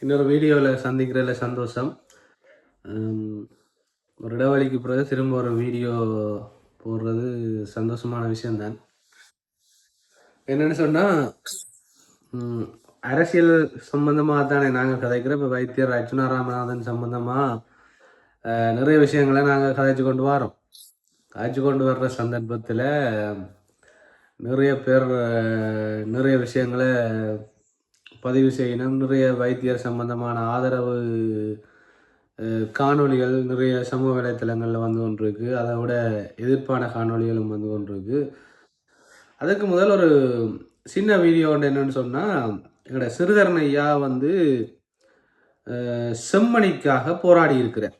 இன்னொரு வீடியோவில் சந்திக்கிறதுல சந்தோஷம். ஒரு இடைவெளிக்கு பிறகு திரும்ப ஒரு வீடியோ போடுறது சந்தோஷமான விஷயம்தான். என்னென்னு சொன்னால், அரசியல் சம்பந்தமாக தானே நாங்கள் கதைக்கிறோம். இப்போ வைத்தியர் அர்ச்சுனா ராமநாதன் சம்பந்தமாக நிறைய விஷயங்களை நாங்கள் கதைச்சு கொண்டு வரோம். கதைச்சு கொண்டு வர்ற சந்தர்ப்பத்தில் நிறைய பேர் நிறைய விஷயங்களை பதிவு செய்யணும். நிறைய வைத்தியர் சம்பந்தமான ஆதரவு காணொளிகள் நிறைய சமூக வலைத்தளங்களில் வந்து கொண்டிருக்கு. அதை விட எதிர்ப்பான காணொளிகளும் வந்து கொண்டிருக்கு. அதுக்கு முதல் ஒரு சின்ன வீடியோ ஒன்று என்னன்னு சொன்னால், எங்களோட சிறுதரன் ஐயா வந்து செம்மணிக்காக போராடி இருக்கிறார்.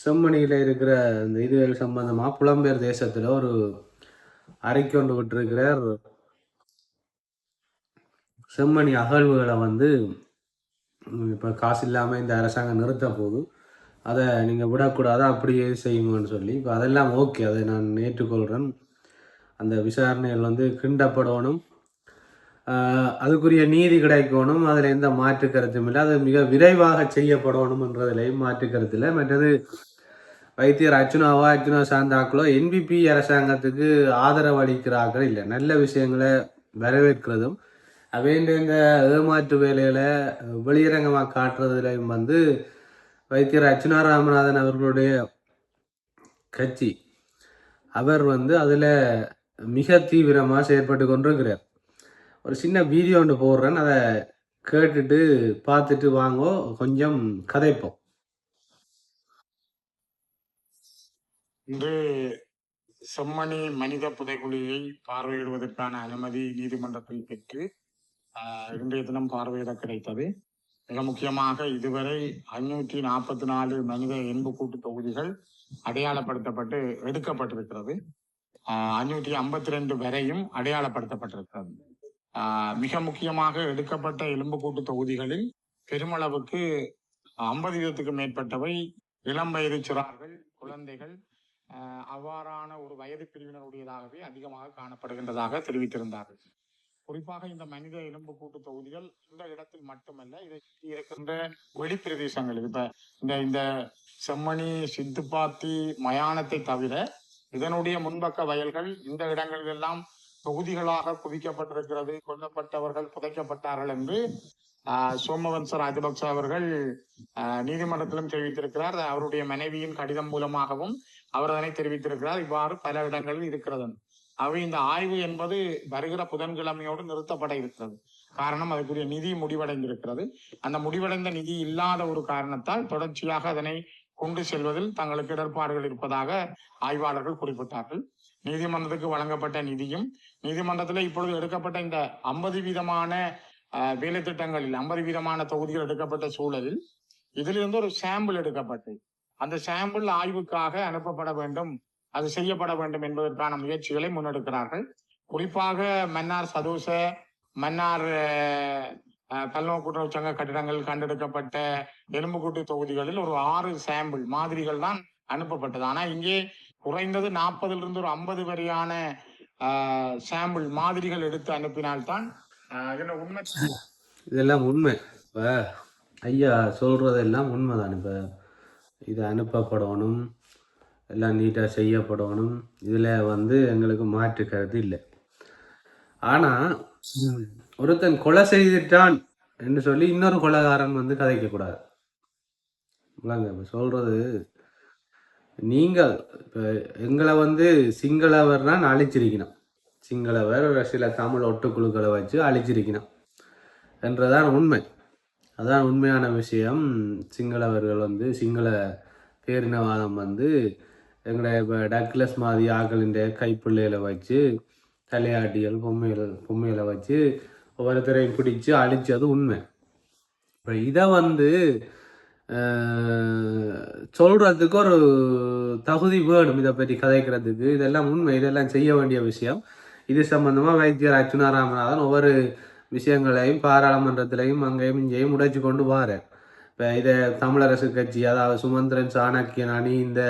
செம்மணியில் இருக்கிற இந்த இதுகள் சம்பந்தமாக புலம்பெயர் தேசத்தில் ஒரு அறிக்கை கொண்டு விட்டிருக்கிறார். செம்மணி அகழ்வுகளை வந்து இப்போ காசு இல்லாமல் இந்த அரசாங்கம் நிறுத்த போது அதை நீங்கள் விடக்கூடாது, அப்படியே செய்யுங்கன்னு சொல்லி. இப்போ அதெல்லாம் ஓகே, அதை நான் ஏற்றுக்கொள்கிறேன். அந்த விசாரணைகள் வந்து கிண்டப்படணும், அதுக்குரிய நீதி கிடைக்கணும், அதில் எந்த மாற்று கருத்தும் இல்லை. அது மிக விரைவாக செய்யப்படணும் என்றதிலையும் மாற்று கருத்தில். மற்றது வைத்தியர் அர்ச்சுனா சார்ந்தாக்களோ என்பிபி அரசாங்கத்துக்கு ஆதரவு அளிக்கிறார்கள் இல்லை, நல்ல விஷயங்களை வரவேற்கிறதும் அவைன்ற இந்த ஏமாற்று வேலைகளை வெளியரங்கமாக காட்டுறதுலையும் வந்து வைத்தியர் அர்ச்சுனா ராமநாதன் அவர்களுடைய கட்சி அவர் வந்து அதில் மிக தீவிரமாக செயற்பட்டு கொண்டிருக்கிறார். ஒரு சின்ன வீடியோ ஒன்று போடுறேன், அதை கேட்டுட்டு பார்த்துட்டு வாங்கோ, கொஞ்சம் கதைப்போம். இன்று செம்மணி மனித புதைக்குழியை பார்வையிடுவதற்கான அனுமதி நீதிமன்றத்தில் பெற்று இன்றைய தினம் பார்வையிட கிடைத்தது. மிக முக்கியமாக இதுவரை 544 மனித எலும்புக்கூட்டு தொகுதிகள் அடையாளப்படுத்தப்பட்டு எடுக்கப்பட்டிருக்கிறது. 552 வரையும் அடையாளப்படுத்தப்பட்டிருக்கிறது. மிக முக்கியமாக எடுக்கப்பட்ட எலும்புக்கூட்டு தொகுதிகளில் பெருமளவுக்கு 50 மேற்பட்டவை இளம் வயது சிறார்கள், குழந்தைகள், அவ்வாறான ஒரு வயது பிரிவினருடையதாகவே அதிகமாக காணப்படுகின்றதாக தெரிவித்திருந்தார்கள். குறிப்பாக இந்த மனித எலும்பு கூட்டு தொகுதிகள் இந்த இடத்தில் மட்டுமல்ல, இதை இருக்கின்ற வெளிப்பிரதேசங்கள், இப்ப இந்த செம்மணி, சித்துப்பாத்தி, மயானத்தை தவிர இதனுடைய முன்பக்க வயல்கள், இந்த இடங்களில் எல்லாம் தொகுதிகளாக குவிக்கப்பட்டிருக்கிறது. கொல்லப்பட்டவர்கள் புதைக்கப்பட்டார்கள் என்று சோமவன்ச ராஜபக்ச அவர்கள் நீதிமன்றத்திலும் தெரிவித்திருக்கிறார். அவருடைய மனைவியின் கடிதம் மூலமாகவும் அவர் அதனை தெரிவித்திருக்கிறார். இவ்வாறு பல இடங்களில் இருக்கிறது. அவை இந்த ஆய்வு என்பது வருகிற புதன்கிழமையோடு நிறுத்தப்பட இருக்கிறது. காரணம், அதுக்குரிய நிதி முடிவடைந்திருக்கிறது. அந்த முடிவடைந்த நிதி இல்லாத ஒரு காரணத்தால் தொடர்ச்சியாக அதனை கொண்டு செல்வதில் தங்களுக்கு இடர்பாடுகள் இருப்பதாக ஆய்வாளர்கள் குறிப்பிட்டார்கள். நீதிமன்றத்துக்கு வழங்கப்பட்ட நிதியும், நீதிமன்றத்தில் இப்பொழுது எடுக்கப்பட்ட இந்த 50 வேலை திட்டங்களில் 50 தொகுதிகள் எடுக்கப்பட்ட சூழலில் இதிலிருந்து ஒரு சாம்பிள் எடுக்கப்பட்டு அந்த சாம்பிள் ஆய்வுக்காக அனுப்பப்பட வேண்டும், அது செய்யப்பட வேண்டும் என்பதற்கான முயற்சிகளை முன்னெடுக்கிறார்கள். குறிப்பாக மன்னார் சதோச, மன்னார் பல்நோக்கு கூட்டுறவு சங்க கட்டிடங்கள் கண்டெடுக்கப்பட்ட எலும்புக்கூட்டு தொகுதிகளில் ஒரு 6 சாம்பிள் மாதிரிகள் தான் அனுப்பப்பட்டது. ஆனா இங்கே குறைந்தது 40 ஒரு 50 வரையான சாம்பிள் மாதிரிகள் எடுத்து அனுப்பினால்தான் உண்மை. இதெல்லாம் உண்மை. இப்போ ஐயா சொல்றதெல்லாம் உண்மைதான். இப்போ இது அனுப்பப்படணும், எல்லாம் நீட்டாக செய்யப்படணும், இதில் வந்து எங்களுக்கு மாற்று கருத்து இல்லை. ஆனால் ஒருத்தன் கொலை செய்துட்டான் என்று சொல்லி இன்னொரு கொலைகாரன் வந்து கதைக்கக்கூடாது. இப்போ சொல்றது, நீங்கள் இப்போ எங்களை வந்து சிங்களவர்னா அழிச்சிருக்கணும், சிங்களவர் சில தமிழ் ஒட்டுக்குழுக்களை வச்சு அழிச்சிருக்கணும் என்றதான் உண்மை. அதான் உண்மையான விஷயம். சிங்களவர்கள் வந்து சிங்கள பேரினவாதம் வந்து எங்களை இப்போ டக்லஸ் மாதிரி ஆக்களின் கைப்பிள்ளைகளை வச்சு, தலையாட்டிகள், பொம்மைகளை வச்சு ஒவ்வொருத்தரையும் பிடிச்சு அழிச்சது உண்மை. இப்போ இதை வந்து சொல்றதுக்கு ஒரு தகுதி வேணும், இதை பற்றி கதைக்கிறதுக்கு. இதெல்லாம் உண்மை, இதெல்லாம் செய்ய வேண்டிய விஷயம். இது சம்பந்தமாக வைத்தியர் அர்ச்சுனா ராமநாதன் ஒவ்வொரு விஷயங்களையும் பாராளுமன்றத்திலையும் அங்கேயும் இங்கேயும் உடைச்சு கொண்டு வாரேன். இப்போ இதை தமிழரசு கட்சி, அதாவது சுமந்திரன் சாணக்கியன் அணி இந்த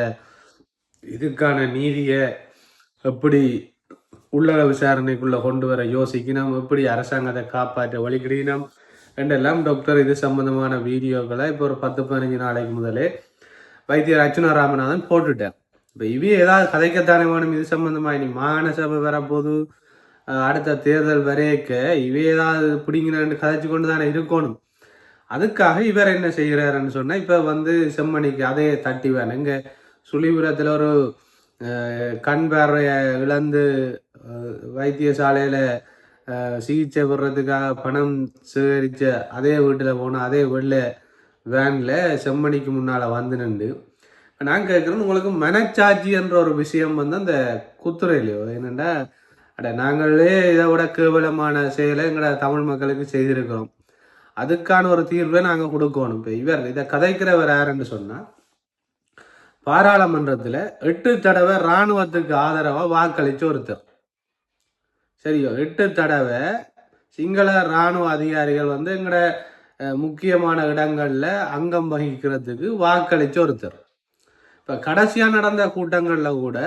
இதுக்கான நீதியை எப்படி உள்ளக விசாரணைக்குள்ள கொண்டு வர யோசிக்கணும், எப்படி அரசாங்கத்தை காப்பாற்ற வழிகிடணும் என்றெல்லாம் டாக்டர் இது சம்பந்தமான வீடியோக்களை இப்போ ஒரு 10-15 நாளைக்கு முதலே வைத்தியர் அர்ச்சுனா ராமநாதன் போட்டுட்டார். இப்போ இவே ஏதாவது கதைக்கத்தானே வேணும் இது சம்பந்தமா. இனி மாகாண சபை வரப்போது, அடுத்த தேர்தல் வரையக்க இவே ஏதாவது பிடிங்கினான்னு கதைச்சு கொண்டு தானே இருக்கணும். அதுக்காக இவர் என்ன செய்கிறாருன்னு சொன்னால், இப்போ வந்து செம்மணிக்கு அதே தட்டி வேணும். இங்கே சுழிபுரத்தில் ஒரு கண் பார்வையை இழந்து வைத்தியசாலையில் சிகிச்சை பெறதுக்காக பணம் சேகரித்த அதே வீட்டில் போன அதே வெள்ளை வேனில் செம்மணிக்கு முன்னால் வந்து நின்று நான் கேட்குறேன், உங்களுக்கு மனச்சாட்சி என்ற ஒரு விஷயம் வந்து அந்த குத்துறையிலையோ என்னென்னா, நாங்களே இதை விட கேவலமான செயலை எங்களோட தமிழ் மக்களுக்கு செய்திருக்கிறோம், அதுக்கான ஒரு தீர்வை நாங்கள் கொடுக்கணும். இப்போ இவர் இதை கதைக்கிறவர் யாருன்னு சொன்னால், பாராளுமன்றத்தில் 8 தடவை இராணுவத்துக்கு ஆதரவாக வாக்களித்த ஒருத்தர். சரியோ, 8 தடவை சிங்கள இராணுவ அதிகாரிகள் வந்து எங்களோட முக்கியமான இடங்களில் அங்கம் வகிக்கிறதுக்கு வாக்களித்த ஒருத்தர். இப்போ கடைசியாக நடந்த கூட்டங்களில் கூட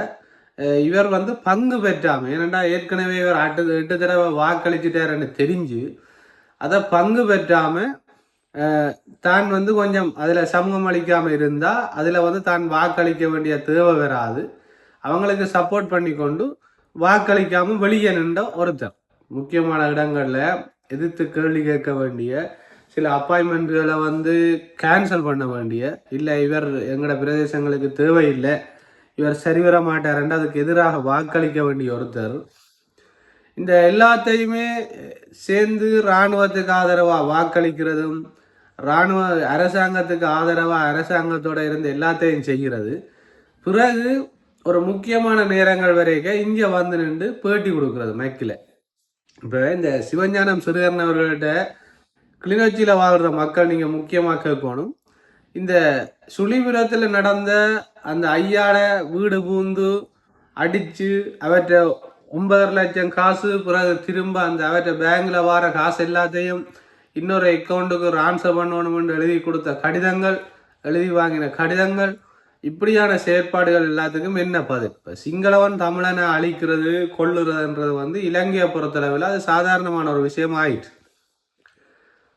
இவர் வந்து பங்கு பெற்றாமல், ஏனெண்டா ஏற்கனவே இவர் 8 தடவை வாக்களிச்சுட்டாருன்னு தெரிஞ்சு அதை பங்கு பெற்றாமல் தான் வந்து கொஞ்சம் அதில் சமூகம் அளிக்காமல் இருந்தால் அதில் வந்து தான் வாக்களிக்க வேண்டிய தேவை வராது, அவங்களுக்கு சப்போர்ட் பண்ணி கொண்டு வாக்களிக்காமல் வெளியே நின்ற ஒருத்தர். முக்கியமான இடங்களில் எதிர்த்து கேள்வி கேட்க வேண்டிய சில அப்பாயின்மெண்ட்களை வந்து கேன்சல் பண்ண வேண்டிய, இல்லை இவர் எங்களோட பிரதேசங்களுக்கு தேவையில்லை, இவர் சரிவர மாட்டார்ன்னு அதுக்கு எதிராக வாக்களிக்க வேண்டிய ஒருத்தர். இந்த எல்லாத்தையுமே சேர்ந்து இராணுவத்துக்கு ஆதரவாக வாக்களிக்கிறதும், இராணுவ அரசாங்கத்துக்கு ஆதரவாக அரசாங்கத்தோட இருந்து எல்லாத்தையும் செய்கிறது. பிறகு ஒரு முக்கியமான நேரங்கள் வரைக்கும் இங்கே வந்து நின்று பேட்டி கொடுக்குறது மைக்கில். இப்போ இந்த சிவஞானம் சிறுகரன் அவர்கள்ட்ட கிளிநொச்சியில் வாழ்கிற மக்கள் நீங்கள் முக்கியமாக கேட்கணும், இந்த சுழிபுரத்தில் நடந்த அந்த ஐயாட வீடு பூந்து அடித்து அவற்றை 9 லட்சம் காசு, பிறகு திரும்ப அந்த அவற்றை பேங்கில் வர காசு எல்லாத்தையும் இன்னொரு அக்கௌண்ட்டுக்கு ட்ரான்ஸ்ஃபர் பண்ணணும்னு எழுதி கொடுத்த கடிதங்கள், எழுதி வாங்கின கடிதங்கள், இப்படியான செயற்பாடுகள் எல்லாத்துக்கும் என்ன பதில்? இப்போ சிங்களவன் தமிழனை அழிக்கிறது கொள்ளுறதுன்றது வந்து இலங்கையை பொறுத்தளவில் அது சாதாரணமான ஒரு விஷயம் ஆயிடுச்சு.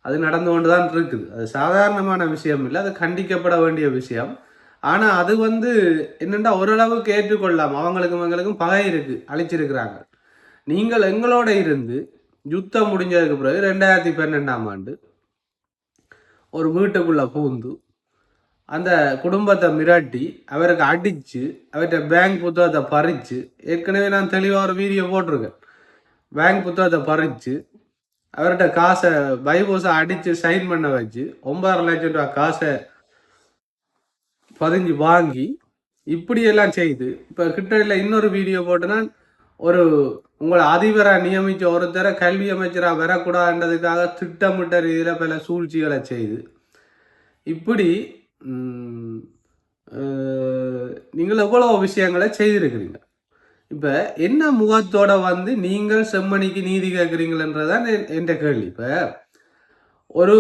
அது நடந்து கொண்டு தான் இருக்குது. அது சாதாரணமான விஷயம் இல்லை, அது கண்டிக்கப்பட வேண்டிய விஷயம். ஆனால் அது வந்து என்னென்னா ஓரளவுக்கு ஏற்றுக்கொள்ளலாம். அவங்களுக்கும் எங்களுக்கும் பகை இருக்குது, அழிச்சிருக்கிறாங்க. நீங்கள் எங்களோட இருந்து யுத்தம் முடிஞ்சதுக்கு பிறகு 2012ஆம் ஆண்டு ஒரு வீட்டுக்குள்ளே பூந்து அந்த குடும்பத்தை மிரட்டி அவருக்கு அடித்து அவர்கிட்ட பேங்க் புத்தகத்தை பறித்து, ஏற்கனவே நான் தெளிவாக ஒரு வீடியோ போட்டிருக்கேன், பேங்க் புத்தகத்தை பறித்து அவர்கிட்ட காசை பைபோஸை அடித்து சைன் பண்ண வச்சு 9 லட்சம் ரூபா காசை பதிஞ்சு வாங்கி இப்படியெல்லாம் செய்து, இப்போ கிட்ட இன்னொரு வீடியோ போட்டுனா ஒரு உங்களை அதிபராக நியமித்த ஒருத்தர கல்வி அமைச்சராக வரக்கூடாதுன்றதுக்காக திட்டமிட்ட ரீதியில் பல சூழ்ச்சிகளை செய்து இப்படி நீங்கள் எவ்வளோ விஷயங்களை செய்திருக்கிறீங்க. இப்போ என்ன முகத்தோட வந்து நீங்கள் செம்மணிக்கு நீதி கேட்குறீங்களன்றதான் என்ற கேள்வி. இப்போ ஒரு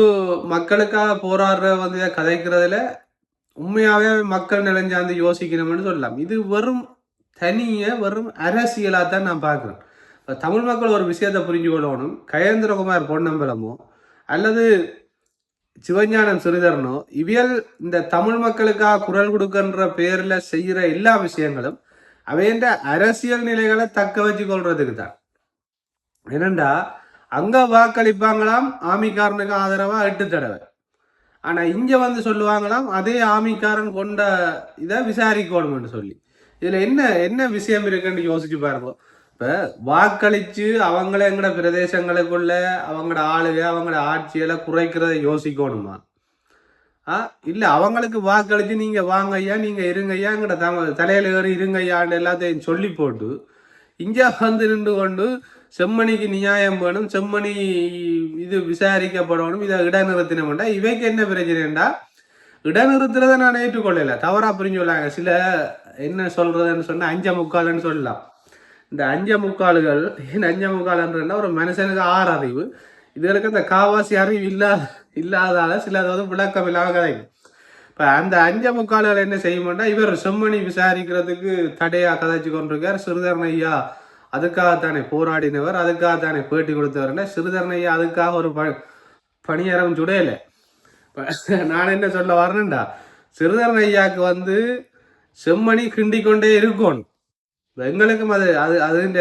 மக்களுக்காக போராடுற வந்து கதைக்கிறதுல உண்மையாகவே மக்கள் நிலைஞ்சாந்து யோசிக்கணும்னு சொல்லலாம். இது வெறும் வெறும் அரசியலாக தான் நான் பார்க்குறேன். இப்போ தமிழ் மக்கள் ஒரு விஷயத்தை புரிஞ்சு கொள்ளணும், கயேந்திரகுமார் பொன்னம்பலமோ அல்லது சிவஞானம் சிறிதரனோ இவியல் இந்த தமிழ் மக்களுக்காக குரல் கொடுக்கின்ற பேரில் செய்கிற எல்லா விஷயங்களும் அவைன்ற அரசியல் நிலைகளை தக்க வச்சு கொள்றதுக்கு தான். ஏனண்டா அங்க வாக்களிப்பாங்களாம் ஆமிக்காரனுக்கு ஆதரவா 8 தடவை, ஆனா இங்க வந்து சொல்லுவாங்களாம் அதே ஆமிக்காரன் கொண்ட இதை விசாரிக்கணும்னு சொல்லி. இதுல என்ன என்ன விஷயம் இருக்குன்னு யோசிச்சு பாருங்க. இப்ப வாக்களிச்சு அவங்கள எங்கட பிரதேசங்களுக்குள்ள அவங்களோட ஆளுக அவங்களோட ஆட்சியில குறைக்கிறத யோசிக்கணுமா? இல்ல அவங்களுக்கு வாக்களிச்சு நீங்க வாங்க ஐயா, நீங்க இருங்க ஐயா, எங்கட தலையில ஏறி இருங்க ஐயான்னு எல்லாத்தையும் சொல்லி போட்டு இங்க வந்து நின்று கொண்டு செம்மணிக்கு நியாயம் வேணும், செம்மணி இது விசாரிக்கப்படணும், இதை இடைநிறுத்தினோம்டா இவைக்கு என்ன பிரச்சனைண்டா, இடைநிறுத்துறதை நான் ஏற்றுக்கொள்ளல, தவறா புரிஞ்சு கொள்ளாங்க. சில என்ன சொல்றதுன்னு சொன்னா 5.25 சொல்லலாம். இந்த 5.25 ஏன் 5.25 ஒரு மனுஷனுக்கு 6 அறிவு, இதுகளுக்கு அந்த காவாசி அறிவு இல்லாதால சில அதாவது விளக்கம் இல்லாம கதைக்கும். இப்போ அந்த 5.25 என்ன செய்யும்னா, இவர் செம்மணி விசாரிக்கிறதுக்கு தடையா கதைச்சு கொண்டிருக்கார். சிறுதரன் ஐயா அதுக்காகத்தானே போராடினவர், அதுக்காகத்தானே பேட்டி கொடுத்தவர். ஸ்ரீதரன் ஐயா அதுக்காக ஒரு பணியரம் சுடையில. நான் என்ன சொல்ல வரேன்டா, ஸ்ரீதரன் ஐயாவுக்கு வந்து செம்மணி கிண்டி கொண்டே இருக்கணும். எங்களுக்கும் அது அது அதுன்ற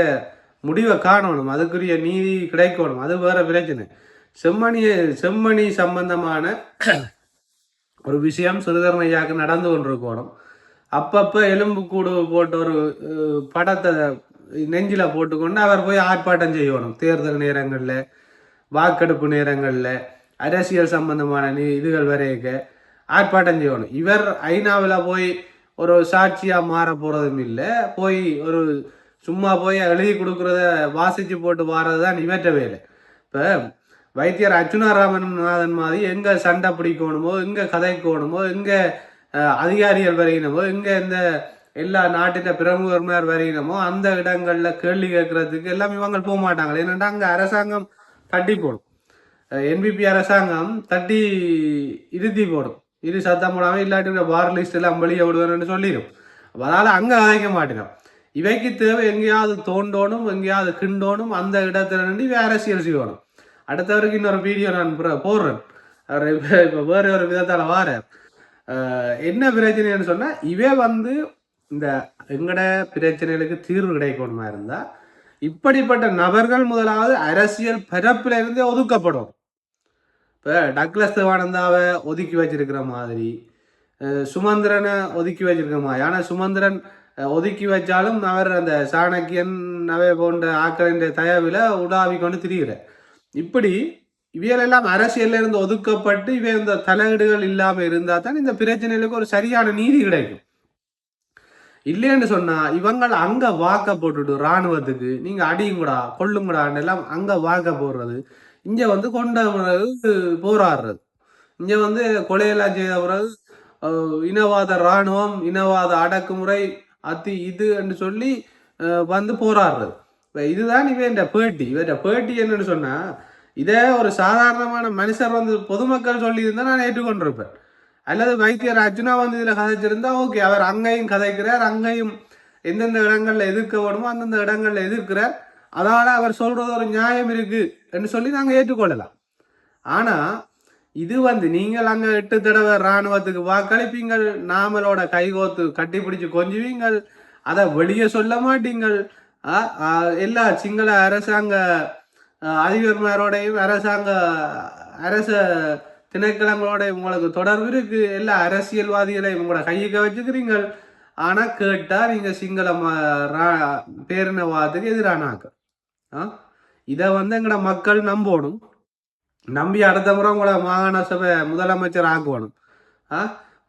முடிவை காணணும், அதுக்குரிய நீதி கிடைக்கணும், அது வேற பிரச்சனை. செம்மணி சம்பந்தமான ஒரு விஷயம் ஸ்ரீதரன் ஐயாவுக்கு நடந்து கொண்டிருக்கணும். அப்பப்போ எலும்பு கூடு போட்டு ஒரு படத்தை நெஞ்சில் போட்டுக்கொண்டு அவர் போய் ஆர்ப்பாட்டம் செய்யணும். தேர்தல் நேரங்களில், வாக்கெடுப்பு நேரங்களில், அரசியல் சம்பந்தமான இதுகள் வரைக்க ஆர்ப்பாட்டம் செய்யணும். இவர் ஐநாவில் போய் ஒரு சாட்சியாக மாற போகிறதும் இல்லை, போய் ஒரு சும்மா போய் எழுதி கொடுக்குறத வாசித்து போட்டு வாரது தான் இவற்ற வேலை. இப்போ வைத்தியர் அர்ச்சுனா ராமநாதன் மாதிரி எங்கே சண்டை பிடிக்கணுமோ, எங்கே கதைக்கணுமோ, எங்கே அதிகாரிகள் வரையினமோ, எங்கே இந்த எல்லா நாட்டின் பிரமுகர்மார் வரையினமோ அந்த இடங்களில் கேள்வி கேட்கறதுக்கு எல்லாம் இவங்க போக மாட்டாங்க. ஏன்னா அங்கே அரசாங்கம் தட்டி போடும், என்பிபி அரசாங்கம் தட்டி இறுதி போடும், இது சத்தம் போடாமல் இல்லாட்டி வார் லிஸ்ட் எல்லாம் வெளியே விடுவேன்னு சொல்லிடும். அதனால அங்கே கதைக்க மாட்டேனோம். இவைக்கு தேவை எங்கேயாவது தோண்டோணும், எங்கேயாவது கிண்டோணும், அந்த இடத்துல நின்று இவை அரசியல் செய்யணும். அடுத்தவருக்கு இன்னொரு வீடியோ நான் போடுறேன், அவர் இப்போ வேறு ஒரு விதத்தால் வாரார். என்ன பிரச்சனைன்னு சொன்னால், இவே வந்து இந்த எங்கட பிரச்சனைகளுக்கு தீர்வு கிடைக்கணுமா இருந்தால் இப்படிப்பட்ட நபர்கள் முதலாவது அரசியல் பரப்பில் இருந்தே ஒதுக்கப்படும். இப்போ டக்ளஸ் தேவானந்தாவை ஒதுக்கி வச்சிருக்கிற மாதிரி, சுமந்திரனை ஒதுக்கி வச்சிருக்கிற மாதிரி. ஆனால் சுமந்திரன் ஒதுக்கி வச்சாலும் அவர் அந்த சாணக்கியன் அவை போன்ற ஆக்களின் தயவில் உடாவி கொண்டு திரிகிறார். இப்படி இவையெல்லாம் அரசியல்ல இருந்து ஒதுக்கப்பட்டு இவை இந்த தலையீடுகள் இல்லாமல் இருந்தால் தான் இந்த பிரச்சனைகளுக்கு ஒரு சரியான நீதி கிடைக்கும். இல்லைன்னு சொன்னா இவங்கள் அங்க வாக்க போட்டுட்டு இராணுவத்துக்கு நீங்க அடியுங்கடா கொள்ளுங்கடான்னு எல்லாம் அங்க வாக்க போடுறது, இங்க வந்து கொண்ட போராடுறது, இங்க வந்து கொலையெல்லாம் செய்த பிறகு இனவாத இராணுவம், இனவாத அடக்குமுறை, இது என்று சொல்லி வந்து போராடுறது. இதுதான் இவன் பேட்டி. இவன் பேட்டி என்னன்னு சொன்னா, இதே ஒரு சாதாரணமான மனுஷர் வந்து பொதுமக்கள் சொல்லி இருந்தா நான் ஏற்றுக்கொண்டிருப்பேன். அல்லது வைத்தியர் அர்ச்சுனா வந்து இதில் கதைச்சிருந்தா ஓகே, அவர் அங்கேயும் கதைக்கிறார், அங்கேயும் எந்தெந்த இடங்கள்ல எதிர்க்க வேணுமோ அந்தந்த இடங்கள்ல எதிர்க்கிறார், அதனால அவர் சொல்றது ஒரு நியாயம் இருக்கு என்று சொல்லி நாங்கள் ஏற்றுக்கொள்ளலாம். ஆனா இது வந்து நீங்கள் அங்க 8 தடவை இராணுவத்துக்கு வாக்களிப்பீங்கள், நாமளோட கைகோத்து கட்டிப்பிடிச்சு கொஞ்சுவீங்கள், அதை வெளியே சொல்ல மாட்டீங்கள். எல்லா சிங்கள அரசாங்க அதிபர்மாரோடையும் அரச திணைக்களங்களோட உங்களுக்கு தொடர்பு இருக்கு, எல்லா அரசியல்வாதிகளையும் உங்களோட கையிக்க வச்சுக்கிறீங்கள். ஆனா கேட்டா நீங்க சிங்கள பேரினவாதத்துக்கு எதிரானாக்க. இதை வந்து எங்கட மக்கள் நம்பணும், நம்பி அடுத்த முறை உங்களை மாகாண சபை முதலமைச்சர் ஆக்குவணும்.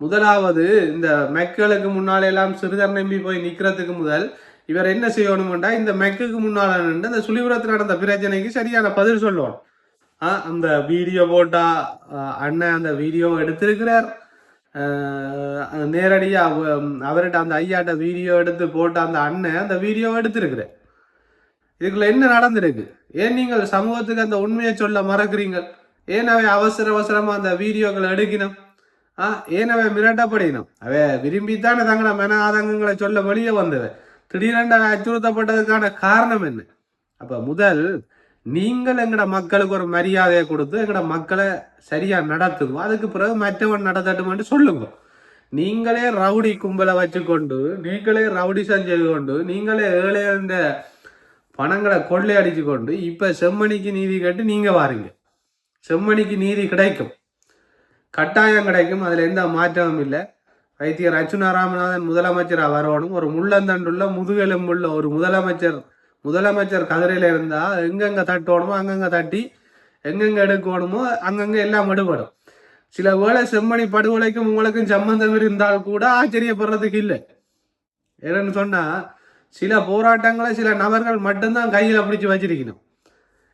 முதலாவது இந்த மக்களுக்கு முன்னாலே எல்லாம் சிறிதர் நம்பி போய் நிக்கிறதுக்கு முதல் இவர் என்ன செய்யணும்டா, இந்த மெக்குக்கு முன்னால நின்று இந்த சுழிபுரத்தில் நடந்த பிரச்சனைக்கு சரியான பதில் சொல்லணும். அந்த வீடியோ போட்டா அண்ணன் அந்த வீடியோ எடுத்திருக்கிறார், நேரடியா அவர்கிட்ட அந்த ஐயாட்ட வீடியோ எடுத்து போட்ட அந்த அண்ணன் அந்த வீடியோ எடுத்திருக்கிறார். இதுக்குள்ள என்ன நடந்திருக்கு? ஏன் நீங்கள் சமூகத்துக்கு அந்த உண்மையை சொல்ல மறக்கிறீங்க? ஏன் அவை அவசரமா அந்த வீடியோக்களை எடுக்கணும்? ஏன் அவை மிரட்டப்படினோம்? அவை விரும்பித்தானே தங்களை மன ஆதங்கங்களை சொல்ல வெளியே வந்தவை. திடீரென்று அச்சுறுத்தப்பட்டதுக்கான காரணம் என்ன? அப்ப முதல் நீங்கள் எங்கட மக்களுக்கு ஒரு மரியாதையை கொடுத்து எங்கட மக்களை சரியா நடத்துங்க, அதுக்கு பிறகு மற்றவன் நடத்தட்டும் சொல்லுங்க. நீங்களே ரவுடி கும்பலை வச்சுக்கொண்டு, நீங்களே ரவுடி செஞ்சது கொண்டு, நீங்களே ஏழைய பணங்களை கொள்ளையடிச்சு கொண்டு இப்ப செம்மணிக்கு நீதி கேட்டு நீங்க வாரீங்க. செம்மணிக்கு நீதி கிடைக்கும், கட்டாயம் கிடைக்கும், அதுல எந்த மாற்றமும் இல்லை. வைத்தியர் அர்ச்சுனா ராமநாதன் முதலமைச்சராக வரணும். ஒரு முள்ளந்தண்டுள்ள முதுகெலும்புள்ள ஒரு முதலமைச்சர் கதிரையில இருந்தா எங்கெங்க தட்டணுமோ அங்கங்க தட்டி, எங்கெங்க எடுக்கணுமோ அங்கங்க எல்லாம் எடுபடும். சில வேளை செம்மணி படுகொலைக்கும் உங்களுக்கும் சம்பந்தம் இருந்தால் கூட ஆச்சரியப்படுறதுக்கு இல்லை. என்னன்னு சொன்னா, சில போராட்டங்களை சில நபர்கள் மட்டும்தான் கையில பிடிச்சு வச்சிருக்கணும்.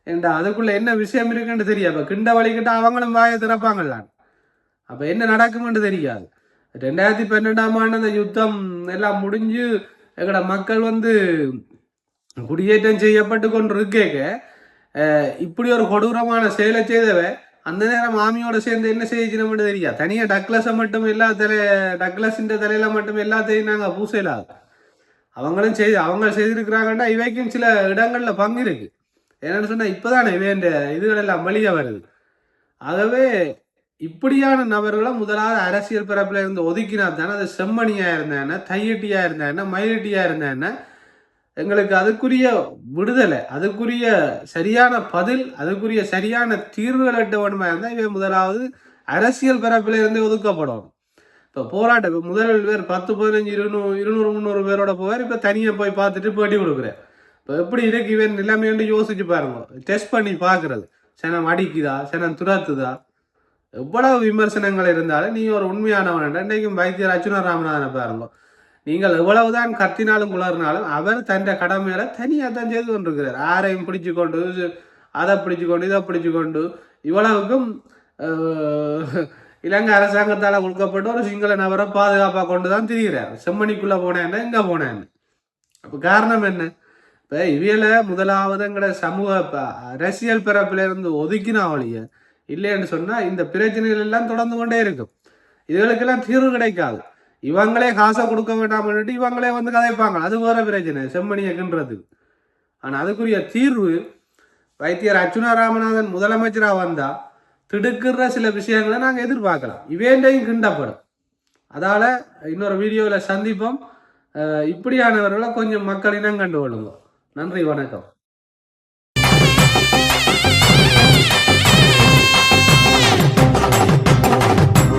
ஏண்டா அதுக்குள்ள என்ன விஷயம் இருக்குன்னு தெரியாது. அப்ப கிண்ட வலிக்கிட்ட அவங்களும் வாயை திறப்பாங்களான். அப்ப என்ன நடக்கும்னு தெரியாது. 2012ஆம் ஆண்டு அந்த யுத்தம் எல்லாம் முடிஞ்சு எங்கட மக்கள் வந்து குடியேற்றம் செய்யப்பட்டு கொண்டு இருக்கேங்க, இப்படி ஒரு கொடூரமான செயலை செய்தவ அந்த நேரம் மாமியோட சேர்ந்து என்ன செய்யணும்னு தெரியாது. தனியா டக்ளஸை மட்டும் டக்ளஸின் தலையில மட்டும் எல்லாத்தையும் நாங்க பூசையிலாது. அவங்க செய்திருக்கிறாங்கன்னா இவைக்கும் சில இடங்கள்ல பங்கு இருக்கு. என்னன்னு சொன்னா இப்பதானே இவன் இதுகள் எல்லாம் வெளியே வருது. ஆகவே இப்படியான நபர்களை முதலாவது அரசியல் பரப்புல இருந்து ஒதுக்கினா தானே அது செம்மணியா இருந்தானே, தையட்டியா இருந்தானே, மயிலட்டியா இருந்தானே, எங்களுக்கு அதுக்குரிய விடுதலை, அதுக்குரிய சரியான பதில், அதுக்குரிய சரியான தீர்வுகள் எட்ட வேணுமா இருந்தால் இவை முதலாவது அரசியல் பரப்பில இருந்து ஒதுக்கப்படும். இப்போ போராட்டம் முதல் பேர் 10, 15, 200, 300 பேரோட போவார். இப்போ தனியாக போய் பார்த்துட்டு பேட்டி கொடுக்குறேன். இப்போ எப்படி இருக்கு இவன் நிலைமைன்னு யோசிச்சு பாருங்க. டெஸ்ட் பண்ணி பார்க்கறது, சனம் அடிக்குதா, சனம் துரத்துதா, எவ்வளவு விமர்சனங்கள் இருந்தாலும் நீங்க ஒரு உண்மையானவன். இன்றைக்கும் வைத்தியர் அர்ச்சுனா ராமநாதனை பாருங்க. நீங்கள் எவ்வளவுதான் கத்தினாலும் குளறினாலும் அவர் தன் கடமையில தனியாக தான் செய்து கொண்டிருக்கிறார். யாரையும் பிடிச்சு கொண்டு, அதை பிடிச்சு கொண்டு, இதை பிடிச்சு கொண்டு, இவ்வளவுக்கும் இலங்கை அரசாங்கத்தால் கொடுக்கப்பட்ட ஒரு சிங்கள நபரை பாதுகாப்பாக கொண்டு தான் திரிகிறார். செம்மணிக்குள்ள போனேன்னு எங்க போனேன்னு. அப்போ காரணம் என்ன? இப்போ இவியல முதலாவது எங்களை சமூக அரசியல் பிறப்பில இருந்து ஒதுக்கினா வழிய இல்லைன்னு சொன்னா இந்த பிரச்சனைகள் எல்லாம் தொடர்ந்து கொண்டே இருக்கும். இதுகளுக்கெல்லாம் தீர்வு கிடைக்காது. இவங்களே காசை கொடுக்க வேண்டாம்னுட்டு இவங்களே வந்து கதைப்பாங்க. அது வேற பிரச்சனை, செம்மணியக்குன்றதுக்கு. ஆனா அதுக்குரிய தீர்வு வைத்தியர் அர்ச்சுனா ராமநாதன் முதலமைச்சராக வந்தா திடுக்கிற சில விஷயங்களை நாங்கள் எதிர்பார்க்கலாம். இவேண்டையும் கிண்டப்படும். அதால இன்னொரு வீடியோவில் சந்திப்போம். இப்படியானவர்களை கொஞ்சம் மக்கள் இனம் கண்டு கொள்ளுங்க. நன்றி, வணக்கம்.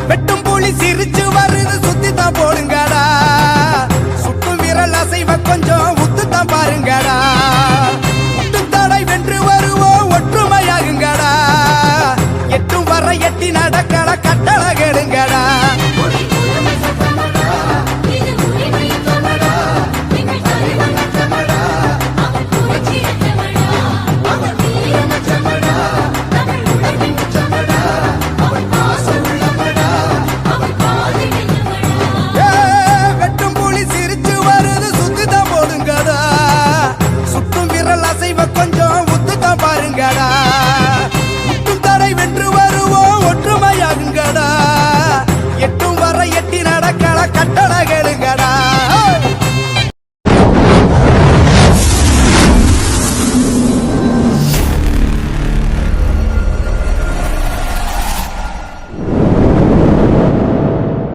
வெட்டும் புலி சிரிச்சு வருது, சுத்தித்தான் போடுங்கடா. சுட்டும் விரல் அசைவ கொஞ்சம் உத்துத்தான் பாருங்கடா. முட்டுத்தடை வென்று வருவோம், ஒற்றுமையாகுங்கடா. எட்டும் வர எட்டி நடக்கல, கட்டளை கேளுங்கடா. வெட்டும் புலி சிரிச்சு வருது, சுத்தித்தான் போடுங்கடா.